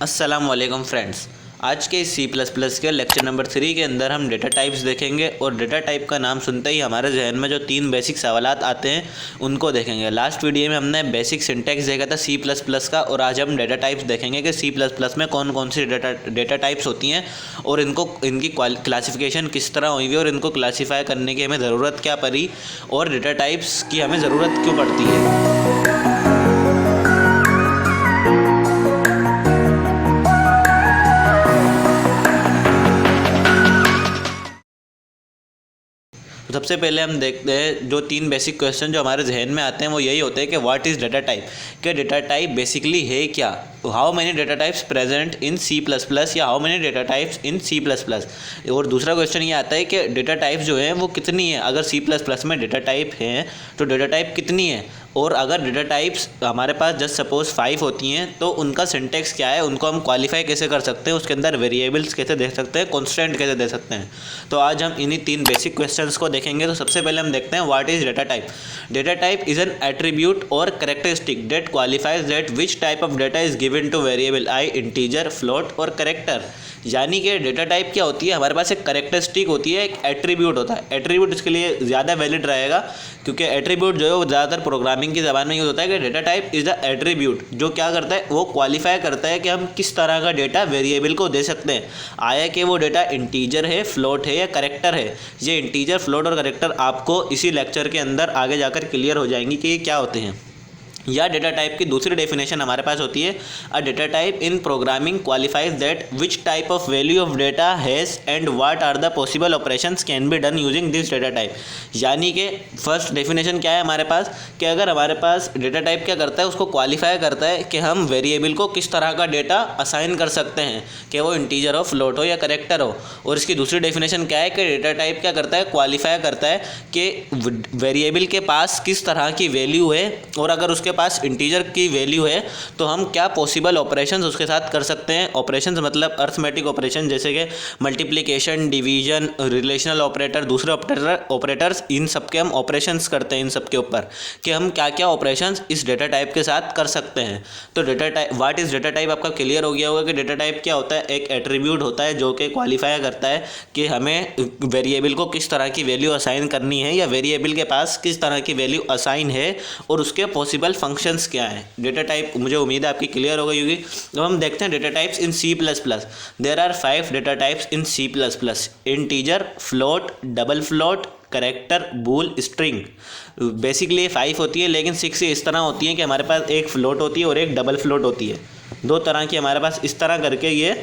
अस्सलाम वालेकुम फ्रेंड्स। आज के सी प्लस प्लस के लेक्चर नंबर 3 के अंदर हम डेटा टाइप्स देखेंगे और डेटा टाइप का नाम सुनते ही हमारे जहन में जो 3 बेसिक सवालात आते हैं उनको देखेंगे। लास्ट वीडियो में हमने बेसिक सिंटैक्स देखा था सी प्लस प्लस का और आज हम डेटा टाइप्स देखेंगे कि सी प्लस प्लस में कौन कौन सी डेटा टाइप्स होती हैं और इनकी क्लासिफिकेशन किस तरह हुई है और इनको क्लासीफाई करने की हमें ज़रूरत क्या पड़ी और डेटा टाइप्स की हमें ज़रूरत क्यों पड़ती है। सबसे पहले हम देखते हैं जो 3 बेसिक क्वेश्चन जो हमारे जहन में आते हैं वो यही होते हैं कि व्हाट इज़ डेटा टाइप, कि डेटा टाइप बेसिकली है क्या, how many data types present in C plus plus या how many data types in C plus plus. और दूसरा क्वेश्चन ये आता है कि डेटा टाइप्स जो है वो कितनी है, अगर सी प्लस प्लस में डेटा टाइप हैं तो डेटा टाइप कितनी है, और अगर डेटा टाइप्स हमारे पास जस्ट सपोज 5 होती हैं तो उनका सिंटैक्स क्या है, उनको हम क्वालिफाई कैसे कर सकते हैं, उसके अंदर वेरिएबल्स कैसे दे सकते हैं, कॉन्स्टेंट कैसे दे सकते हैं। तो आज हम इन्हीं 3 बेसिक क्वेश्चंस को देखेंगे। तो सबसे पहले हम देखते हैं what is data type. Data type is an attribute और characteristic that qualifies that which type of data is given to variable I, integer, float और कैरेक्टर। यानी कि डेटा टाइप क्या होती है, हमारे पास एक कैरेक्टरिस्टिक होती है, एक एट्रीब्यूट होता है। एट्रीब्यूट इसके लिए ज़्यादा वैलिड रहेगा क्योंकि एट्रीब्यूट जो है वो ज़्यादातर प्रोग्रामिंग की ज़बान में यूज़ होता है कि data type is the attribute जो क्या करता है, वो क्वालिफाई करता है कि हम किस तरह का डेटा वेरिएबल को दे सकते हैं, आया कि वो डेटा इंटीजर है, फ्लोट है या कैरेक्टर है। ये इंटीजर, फ्लोट और कैरेक्टर आपको इसी लेक्चर के अंदर आगे जाकर क्लियर हो जाएंगी कि ये क्या होते हैं। या डेटा टाइप की दूसरी डेफिनेशन हमारे पास होती है, a data type in programming qualifies that which type of value of data has and what are the possible operations can be done using this data type. यानी कि फर्स्ट डेफिनेशन क्या है हमारे पास, कि अगर हमारे पास डेटा टाइप क्या करता है, उसको क्वालिफाई करता है कि हम वेरिएबल को किस तरह का डेटा असाइन कर सकते हैं, कि वो इंटीजर हो, फ्लोट हो या कैरेक्टर हो। और इसकी दूसरी डेफिनेशन क्या है कि डेटा टाइप क्या करता है, क्वालिफाई करता है कि वेरिएबल के पास किस तरह की वैल्यू है और अगर उसके पास इंटीजर की वैल्यू है तो हम क्या पॉसिबल ऑपरेशंस उसके साथ कर सकते हैं। ऑपरेशंस मतलब अर्थमेटिक ऑपरेशन जैसे कि मल्टीप्लिकेशन, डिवीजन, रिलेशनल ऑपरेटर, दूसरे ऑपरेटर्स, इन सब के हम ऑपरेशंस करते हैं इन सब के ऊपर कि हम क्या क्या ऑपरेशंस इस डेटा टाइप के साथ कर सकते हैं। तो data type, what is data type आपका क्लियर हो गया होगा कि डेटा टाइप क्या होता है, एक एट्रीब्यूट होता है जो कि क्वालिफाई करता है कि हमें वेरिएबल को किस तरह की वैल्यू असाइन करनी है या वेरिएबल के पास किस तरह की वैल्यू असाइन है और उसके पॉसिबल फंक्शंस क्या है। डेटा टाइप मुझे उम्मीद है आपकी क्लियर हो गई होगी। तो हम देखते हैं data types in C plus plus. There are 5 data types in C plus plus, integer, float, double float, character, bool, string. Basically 5 होती है लेकिन 6 इस तरह होती है कि हमारे पास एक फ्लोट होती है और एक डबल फ्लोट होती है। 2 तरह की हमारे पास इस तरह करके ये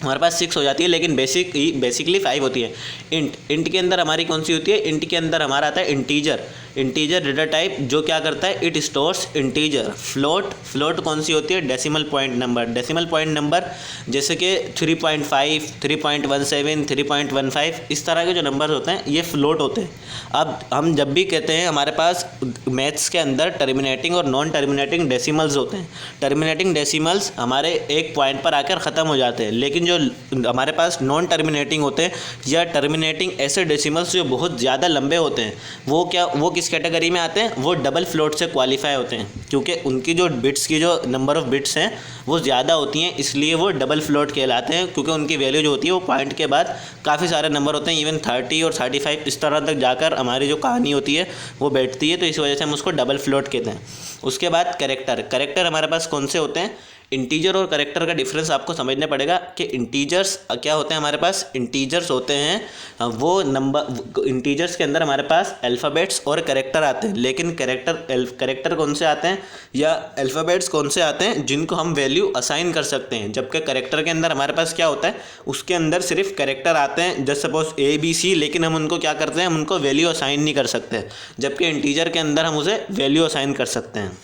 हमारे पास 6 हो जाती है लेकिन बेसिकली 5 होती है। इंट के अंदर हमारी कौन सी होती है, इंट के अंदर हमारा आता है इंटीजर। इंटीजर डेटा टाइप जो क्या करता है, इट स्टोर्स इंटीजर। फ्लोट कौन सी होती है, decimal point number. Decimal point number जैसे कि 3.5, 3.17, 3.15 इस तरह के जो नंबर होते हैं ये फ्लोट होते हैं। अब हम जब भी कहते हैं हमारे पास मैथ्स के अंदर टर्मिनेटिंग और नॉन टर्मिनेटिंग डेसिमल्स होते हैं। टर्मिनेटिंग डेसिमल्स हमारे एक पॉइंट पर आकर ख़त्म हो जाते हैं, लेकिन जो हमारे पास नॉन टर्मिनेटिंग होते हैं या टर्मिनेटिंग ऐसे डेसिमल्स जो बहुत ज़्यादा लंबे होते हैं वो किस कैटेगरी में आते हैं, वो डबल फ्लोट से क्वालिफाई होते हैं क्योंकि उनकी जो बिट्स की जो नंबर ऑफ़ बिट्स हैं वो ज़्यादा होती हैं, इसलिए वो डबल फ्लोट कहलाते हैं क्योंकि उनकी वैल्यू जो होती है वो पॉइंट के बाद काफ़ी सारे नंबर होते हैं, इवन 30 और 35 इस तरह तक जाकर हमारी जो कहानी होती है वो बैठती है, तो इस वजह से हम उसको डबल फ्लोट कहते हैं। उसके बाद कैरेक्टर हमारे पास कौन से होते हैं, इंटीजर और कैरेक्टर का डिफरेंस आपको समझना पड़ेगा कि इंटीजर्स क्या होते हैं, हमारे पास इंटीजर्स होते हैं वो नंबर, इंटीजर्स के अंदर हमारे पास अल्फ़ाबेट्स और कैरेक्टर आते हैं, लेकिन कैरेक्टर कौन से आते हैं या अल्फ़ाबेट्स कौन से आते हैं जिनको हम वैल्यू असाइन कर सकते हैं, जबकि कैरेक्टर के अंदर हमारे पास क्या होता है, उसके अंदर सिर्फ कैरेक्टर आते हैं जस्ट सपोज ABC, लेकिन हम उनको क्या करते हैं, हम उनको वैल्यू असाइन नहीं कर सकते, जबकि इंटीजर के अंदर हम उसे वैल्यू असाइन कर सकते हैं।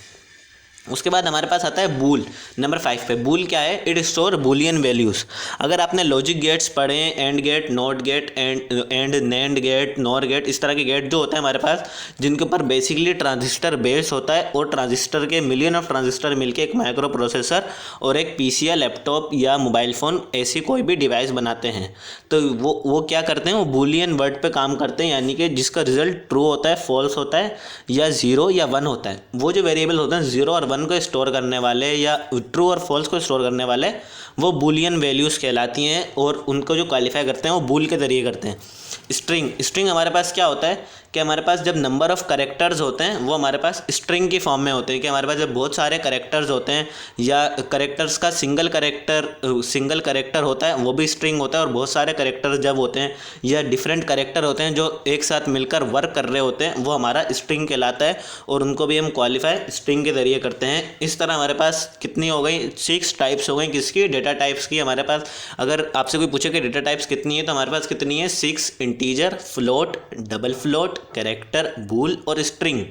उसके बाद हमारे पास आता है बूल, नंबर 5 पे। बूल क्या है, इट स्टोर बूलियन वैल्यूज़। अगर आपने लॉजिक गेट्स पढ़े, and gate, not gate, and nand gate, nor gate, इस तरह के गेट जो होते हैं हमारे पास जिनके ऊपर बेसिकली ट्रांजिस्टर बेस होता है और ट्रांजिस्टर के मिलियन ऑफ ट्रांजिस्टर मिलके एक माइक्रो प्रोसेसर और एक PC या लैपटॉप या मोबाइल फ़ोन ऐसी कोई भी डिवाइस बनाते हैं, तो वो क्या करते हैं, वो बूलियन वर्ड पे काम करते हैं, यानी कि जिसका रिजल्ट ट्रू होता है, फॉल्स होता है या 0 या 1 होता है। वो जो वेरिएबल होते हैं 0 और 1 वन को स्टोर करने वाले या ट्रू और फॉल्स को स्टोर करने वाले वो बूलियन वैल्यूज़ कहलाती हैं, और उनको जो क्वालिफाई करते हैं वो बूल के ज़रिए करते हैं। स्ट्रिंग हमारे पास क्या होता है कि हमारे पास जब नंबर ऑफ़ करेक्टर्स होते हैं वो हमारे पास स्ट्रिंग की फॉर्म में होते हैं, कि हमारे पास जब बहुत सारे करेक्टर्स होते हैं या करेक्टर्स का सिंगल करेक्टर होता है वो भी स्ट्रिंग होता है, और बहुत सारे करेक्टर्स जब होते हैं या डिफरेंट करेक्टर होते हैं जो एक साथ मिलकर वर्क कर रहे होते हैं वो हमारा स्ट्रिंग कहलाता है, और उनको भी हम क्वालिफाई स्ट्रिंग के ज़रिए करते हैं। इस तरह हमारे पास कितनी हो गई, 6 टाइप्स हो गई किसकी, डेटा टाइप्स की। हमारे पास अगर आपसे कोई पूछे कि डेटा टाइप्स कितनी है तो हमारे पास कितनी है, 6, integer, float, double float, character, bool और स्ट्रिंग।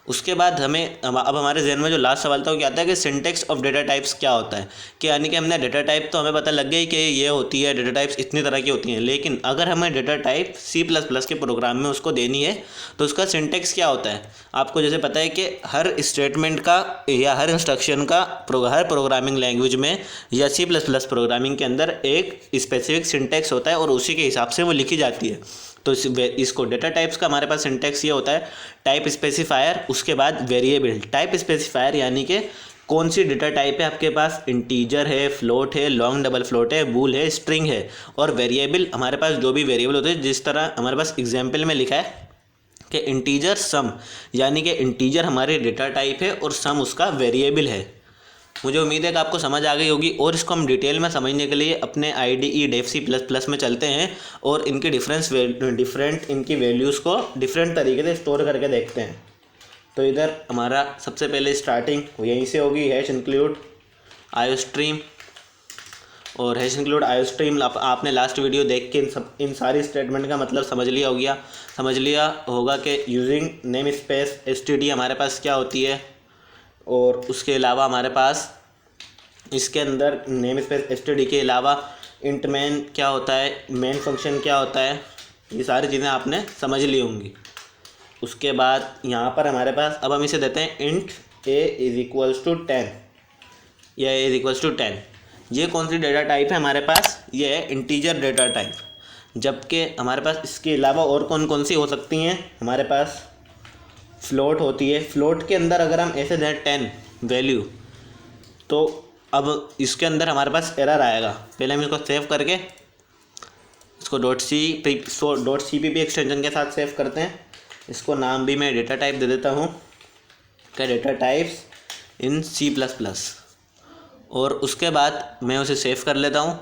उसके बाद हमें अब हमारे जहन में जो लास्ट सवाल था वो क्या आता है कि सिंटेक्स ऑफ डेटा टाइप्स क्या होता है, कि यानी कि हमने डेटा टाइप तो हमें पता लग गई कि ये होती है, डेटा टाइप्स इतनी तरह की होती हैं, लेकिन अगर हमें डेटा टाइप C++ के प्रोग्राम में उसको देनी है तो उसका सिंटेक्स क्या होता है। आपको जैसे पता है कि हर स्टेटमेंट का या हर इंस्ट्रक्शन का हर प्रोग्रामिंग लैंग्वेज में या C++ प्रोग्रामिंग के अंदर एक स्पेसिफिक सिंटेक्स होता है और उसी के हिसाब से वो लिखी जाती है। तो इसको डेटा टाइप्स का हमारे पास सिंटेक्स ये होता है, टाइप स्पेसिफायर, उसके बाद वेरिएबल। टाइप स्पेसिफायर यानी कि कौन सी डेटा टाइप है आपके पास, इंटीजर है, फ्लोट है, लॉन्ग डबल फ्लोट है, बूल है, स्ट्रिंग है। और वेरिएबल हमारे पास जो भी वेरिएबल होते हैं, जिस तरह हमारे पास एग्जाम्पल में लिखा है कि इंटीजर सम, यानी कि इंटीजर हमारे डेटा टाइप है और सम उसका वेरिएबल है। मुझे उम्मीद है कि आपको समझ आ गई होगी, और इसको हम डिटेल में समझने के लिए अपने IDE डेव C++ में चलते हैं और इनकी डिफरेंट इनकी वैल्यूज़ को डिफरेंट तरीके से स्टोर करके देखते हैं। तो इधर हमारा सबसे पहले स्टार्टिंग यहीं से होगी, हैश इंक्लूड आयोस्ट्रीम, और हैश इंक्लूड आयोस्ट्रीम आपने लास्ट वीडियो देख के इन सारी स्टेटमेंट का मतलब समझ लिया होगा कि यूजिंग नेम स्पेस STD हमारे पास क्या होती है, और उसके अलावा हमारे पास इसके अंदर नेम स्पेस STD के अलावा इंट मैन क्या होता है, मेन फंक्शन क्या होता है, ये सारी चीज़ें आपने समझ ली होंगी। उसके बाद यहाँ पर हमारे पास अब हम इसे देते हैं इंट a = 10 या a = 10। ये कौन सी डेटा टाइप है हमारे पास, ये है इंटीजर डेटा टाइप। जबकि हमारे पास इसके अलावा और कौन कौन सी हो सकती हैं, हमारे पास फ्लोट होती है। फ्लोट के अंदर अगर हम ऐसे दें 10 वैल्यू, तो अब इसके अंदर हमारे पास एरर आएगा। पहले हम इसको सेव करके इसको .cpp एक्सटेंशन के साथ सेव करते हैं। इसको नाम भी मैं डेटा टाइप दे देता हूँ, क्या डेटा टाइप्स इन C++, और उसके बाद मैं उसे सेव कर लेता हूँ।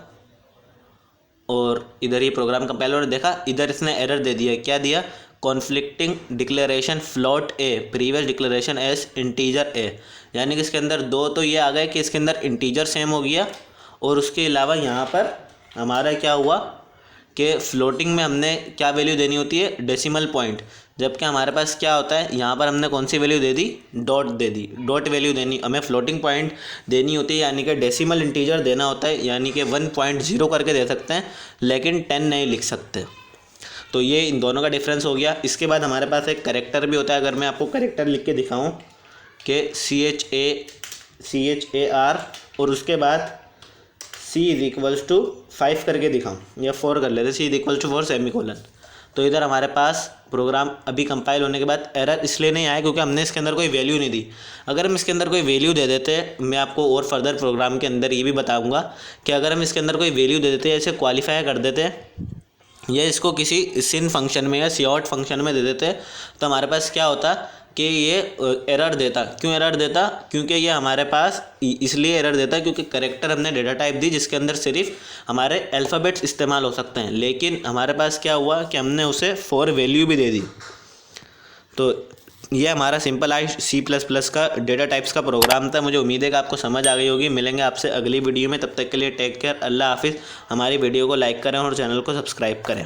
और इधर ये प्रोग्राम कंपाइलर ने देखा, इधर इसने एरर दे दिया। क्या दिया, conflicting declaration float A previous declaration as integer a, यानी कि इसके अंदर दो तो ये आ गए कि इसके अंदर इंटीजर सेम हो गया, और उसके अलावा यहाँ पर हमारा क्या हुआ कि फ्लोटिंग में हमने क्या वैल्यू देनी होती है, डेसिमल पॉइंट, जबकि हमारे पास क्या होता है यहाँ पर हमने कौन सी वैल्यू दे दी, डॉट दे दी। डॉट वैल्यू देनी, हमें फ्लोटिंग पॉइंट देनी होती है, यानी कि डेसिमल इंटीजर देना होता है, यानी कि 1.0 करके दे सकते हैं लेकिन 10 नहीं लिख सकते। तो ये इन दोनों का डिफरेंस हो गया। इसके बाद हमारे पास एक करेक्टर भी होता है। अगर मैं आपको करेक्टर लिख के दिखाऊं कि CHAR और उसके बाद C = 5 करके दिखाऊं या 4 कर लेते, C = 4 सेमीकोलन, तो इधर हमारे पास प्रोग्राम अभी कंपाइल होने के बाद एरर इसलिए नहीं आया क्योंकि हमने इसके अंदर कोई वैल्यू नहीं दी। अगर हम इसके अंदर कोई वैल्यू दे देते, मैं आपको और फर्दर प्रोग्राम के अंदर ये भी बताऊंगा कि अगर हम इसके अंदर कोई वैल्यू दे देते, ऐसे क्वालिफाई कर देते या इसको किसी सिन फंक्शन में या सीआउट फंक्शन में दे देते, तो हमारे पास क्या होता कि ये एरर देता। क्यों एरर देता, क्योंकि ये हमारे पास इसलिए एरर देता क्योंकि करेक्टर हमने डेटा टाइप दी जिसके अंदर सिर्फ हमारे अल्फ़ाबेट्स इस्तेमाल हो सकते हैं, लेकिन हमारे पास क्या हुआ कि हमने उसे 4 वैल्यू भी दे दी। तो ये हमारा सिंपल C++ का डेटा टाइप्स का प्रोग्राम था। मुझे उम्मीद है कि आपको समझ आ गई होगी। मिलेंगे आपसे अगली वीडियो में, तब तक के लिए टेक केयर, अल्लाह हाफिज़। हमारी वीडियो को लाइक करें और चैनल को सब्सक्राइब करें।